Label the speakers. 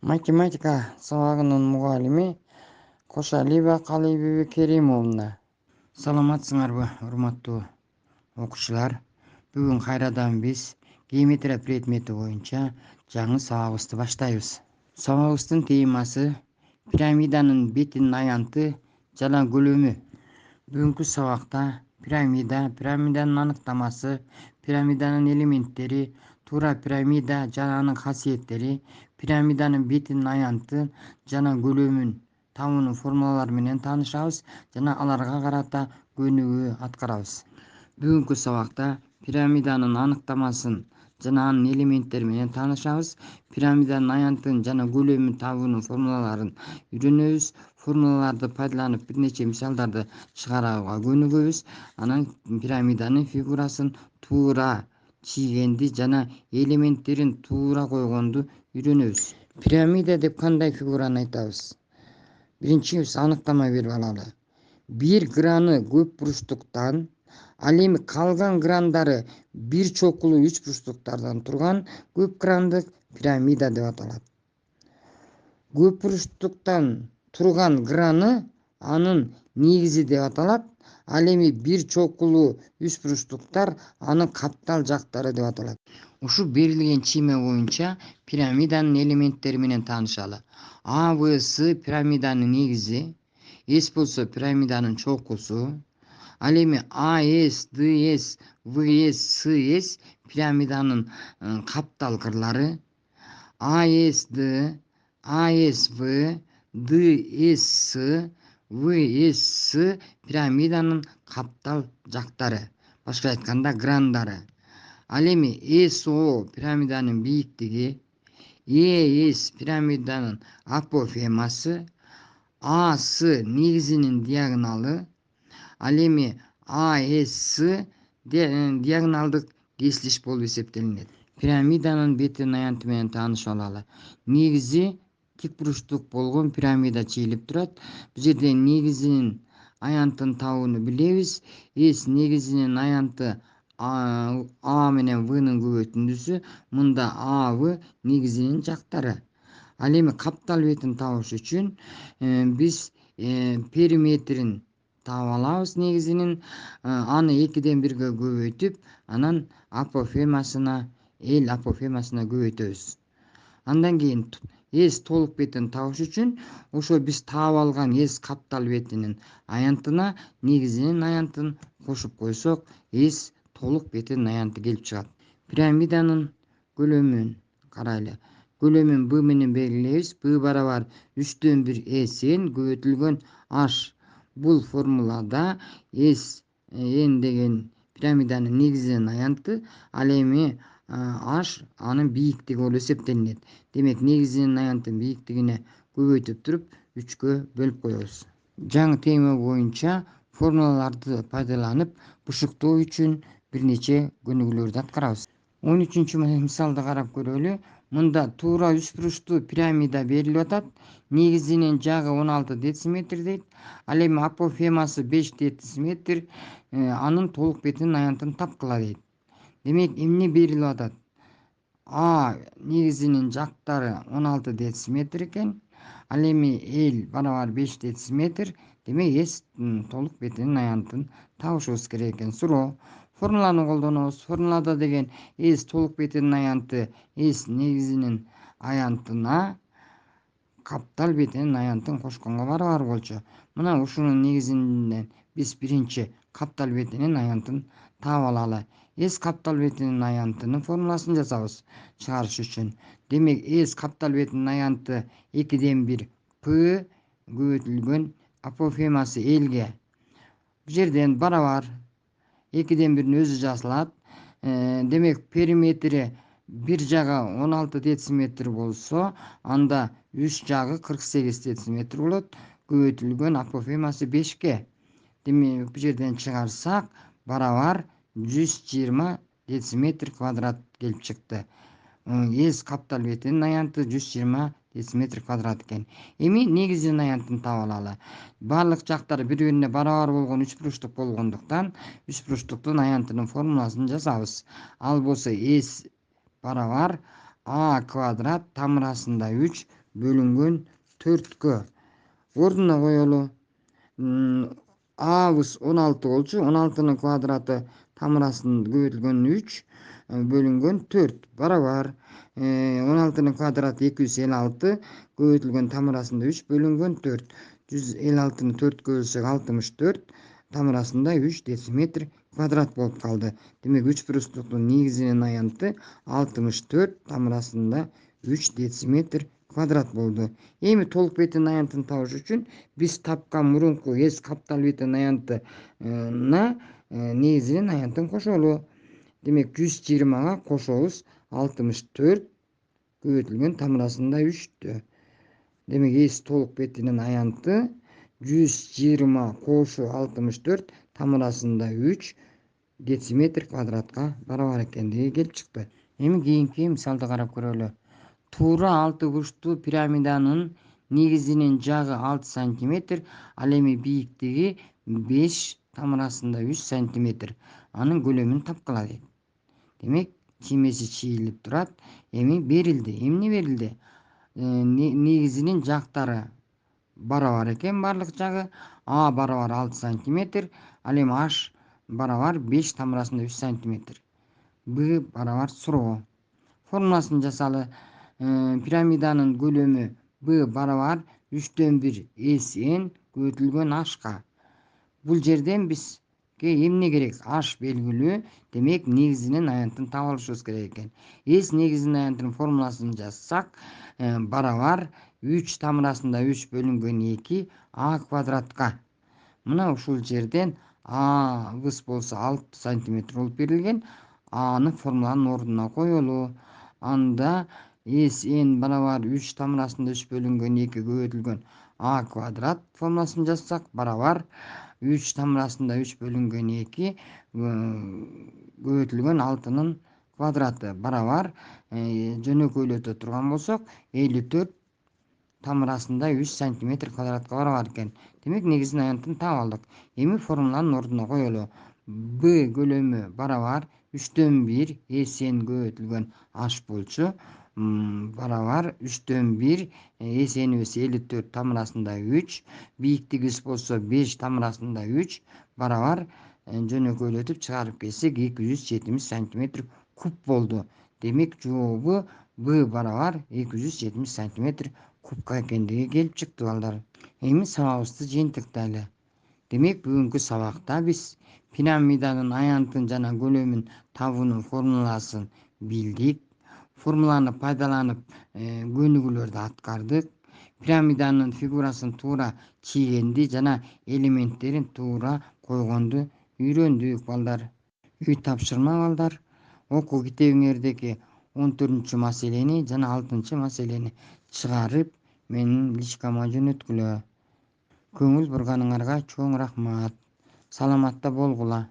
Speaker 1: Matematika сабагынын мугалими Кошалиева Калыйбек Керимовна. Саламатсыңарбы, урматтуу окуучулар? Бүгүн кайрадан биз геометрия предмети боюнча жаңы сабагыбызды баштайбыз. Сабагыбыздын темасы пирамиданын бетинин аянты жана көлөмү. Бүгүнкү сабакта пирамиданын аныктамасы, пирамиданын элементтери, туура пирамида жана анын касиеттери, пирамиданын бетинин аянты жана көлөмүн табуунун формулалары менен таанышабыз жана аларга карата көнүгүү аткарабыз. Бүгүнкү сабакта пирамиданын аныктамасын жана анын элементтери менен таанышабыз. Пирамиданын аянтын жана көлөмүн табуунун формулаларын үйрөнөбүз. Формулаларды пайдаланып бир нече мисалдарды чыгарууга көнүгөбүз. Анан пирамиданын фигурасын туура чийгенди жана элементтерин туура койгонду үйрөнөбүз. Пирамида деп кандай фигураны айтабыз? Биринчи биз аныктама берип алалы. Бир граны көп бурчтуктан, ал эми калган грандары бир чокулуу үч бурчтуктардан турган көп грандык пирамида деп аталат. Көп бурчтуктан турган граны анын негизи деп аталат. Ал эми бир чокулуу үч бурчтуктар анын каптал жактары деп аталат. Ушу берилген чийме боюнча пирамиданын элементтери менен таанышалы. А, Б, С пирамиданын негизи, С болсо пирамиданын чокусу. Ал эми АС, ДС, ВС, СС пирамиданын каптал кырлары. АСД, АСВ, ДС, ВС пирамиданын каптал жактары, башка айтканда грандары. Ал эми СО пирамиданын бийиктиги, ЭС пирамиданын апофемасы, АС негизинин диагоналы, ал эми АС диагоналдык кесилиш болуп эсептелинет. Пирамиданын бетинин аянты менен таанышып алалы. Негизи тик бурчтук болгон пирамида чийилип турат. Бул жерде негизинин аянтын табууну билебиз. С негизинин аянты А менен Внын көбөйтүндүсү. Мында А, В негизинин жактары. Ал эми каптал бетин табыш үчүн биз периметрин таап алабыз. Негизинин аны 2-1 көбөйтүп, анан апофемасына, апофемасына көбөйтөбүз. Андан кийин С толук бетин табыш үчүн ошо биз таап алган С каптал бетинин аянтына негизинин аянтын кошуп койсок, С толук бетинин аянты келип чыгат. Пирамиданын көлөмүн карайлы. Көлөмүн Б менен белгилейбиз. Б барабар 3-1 Сн көбөйтүлгөн H. Бул формулада Sn деген пирамиданын негизинин аянты, ал эми H анын бийиктиги болуп эсептелинет. Демек негизинин аянтын бийиктигине көбөйтүп туруп 3-кө бөлүп коебуз. Жаңы тема боюнча формулаларды пайдаланып бушуктоо үчүн бир нече көнүгүүлөрдү аткарабыз. 13-чү мисалды карап көрөлү. Мында туура үч бурчтуу пирамида берилип атат. Негизинин жагы 16 дециметр дейт. Ал эми апофемасы 5 дециметр. Анын толук бетинин аянтын тапкыла дейт. Демек эмне берилип атат? А негизинин жактары 16 дециметр экен. Ал эми L барабар 5 дециметр. Демек С толук бетинин аянтын табышыбыз керек экен. Суроо. Формуланы колдонобуз. Формулада деген С толук бетинин аянты С негизинин аянтына каптал бетинин аянтын кошконго барабар болчу. Мына ушунун негизинен биз биринчи каптал бетинин аянтын таап алалы. С каптал бетинин аянтынын формуласын жасабыз чыгарыш үчүн. Демек С каптал бетинин аянты 2-1 П көбөйтүлгөн апофемасы Лге. Бул жерден барабар 2-1 өзү жазылат. Демек периметри бир жагы 16 дециметр болсо, анда 3 жагы 48 дециметр болот. Көбөйтүлгөн апофемасы 5ке. Демек бул жерден чыгарсак барабар 120 дециметр квадрат келип чыкты. С каптал бетинин аянты 120 дециметр квадрат экен. Эми негизинин аянтын таап алалы. Барлык жактары бири-бирине барабар болгон үч бурчтук болгондуктан үч бурчтуктун аянтынын формуласын жазабыз. Ал болсо С барабар А квадрат тамырасында 3 бөлүнгөн 4кө ордуна коелу. Абыз 16 болчу. 16-нын квадраты тамырасында көбөйтүлгөн 3 бөлүнгөн 4 барабар. 16-нын квадраты 256 көбөйтүлгөн тамырасында 3 бөлүнгөн 4. 156-ны 4кө бөлсөк 64 тамырасында 3 дециметр квадрат болуп калды. Демек 3 бурустуктун негизинин аянты 64 тамырасында 3 дециметр квадрат болду. Эми толук бетинин аянтын табыш үчүн биз тапкан мурунку эс каптал бетинин аянтына негизинин аянтын кошолу. Демек 120га кошобуз 64 көбөйтүлгөн тамырасында 3тө. Демек эс толук бетинин аянты 120 кошу 64 тамырасында 3 дециметр квадратка барабар экендиги келип чыкты. Эми кийинки мисалды карап көрөлү. Туура 6 бурчтуу пирамиданын негизинин жагы 6 сантиметр, ал эми бийиктиги 5 тамырасында 3 сантиметр. Анын көлөмүн тапкыла дейт. Демек чиймеси чийилип турат. Эми берилди. Эмне берилди? Негизинин жактары барабар экен, барлык жагы. А барабар 6 сантиметр, ал эми H барабар 5 тамырасында 3 сантиметр. Б барабар суроо. Формуласын жасалы. Пирамиданын көлөмү Б барабар 3/1 SN көбөйтүлгөн H'ка. Бул жерден бизге эмне керек? H белгилүү. Демек негизинин аянтын таап алышыбыз керек экен. S негизинин аянтынын формуласын жазсак, барабар 3 тамырасында 3 бөлүнгөн 2 А квадратка. Мына ушул жерден Абыз болсо 6 сантиметр болуп берилген. Аны формуланын ордуна коелу. Анда SN барабар 3 тамырасында 3 бөлүнгөн 2 көбөйтүлгөн А квадрат формуласын жазсак, барабар 3 тамырасында 3 бөлүнгөн 2 көбөйтүлгөн 6-нын квадраты барабар жөнөкөйлөтө турган болсок 54 тамырасында 3 сантиметр квадратка барабар экен. Демек негизинин аянтын таап алдык. Эми формуланын ордуна коелу. Б көлөмү барабар 3/1 SN көбөйтүлгөн H болчу. Барабар 3/1 SN'ибиз 54 тамырасында 3, бийиктигибиз болсо 5 тамырасында 3 барабар жөнөкөйлөтүп чыгарып келсек 270 сантиметр куб болду. Демек жообу Б барабар 270 сантиметр кубка экендиги келип чыкты балдар. Эми сабагыбызды жыйынтыктайлы. Демек бүгүнкү сабакта биз пирамиданын аянтын жана көлөмүн табуунун формуласын билдик. Формуланы пайдаланып көнүгүүлөрдү аткардык. Пирамиданын фигурасын туура чийгенди жана элементтерин туура койгонду үйрөндүк балдар. Үй тапшырма балдар. Окуу китебиңердеги 14-маселени жана 6-маселени чыгарып менин личкама жөнөткүлө. Көңүл бурганыңарга чоң рахмат. Саламатта болгула.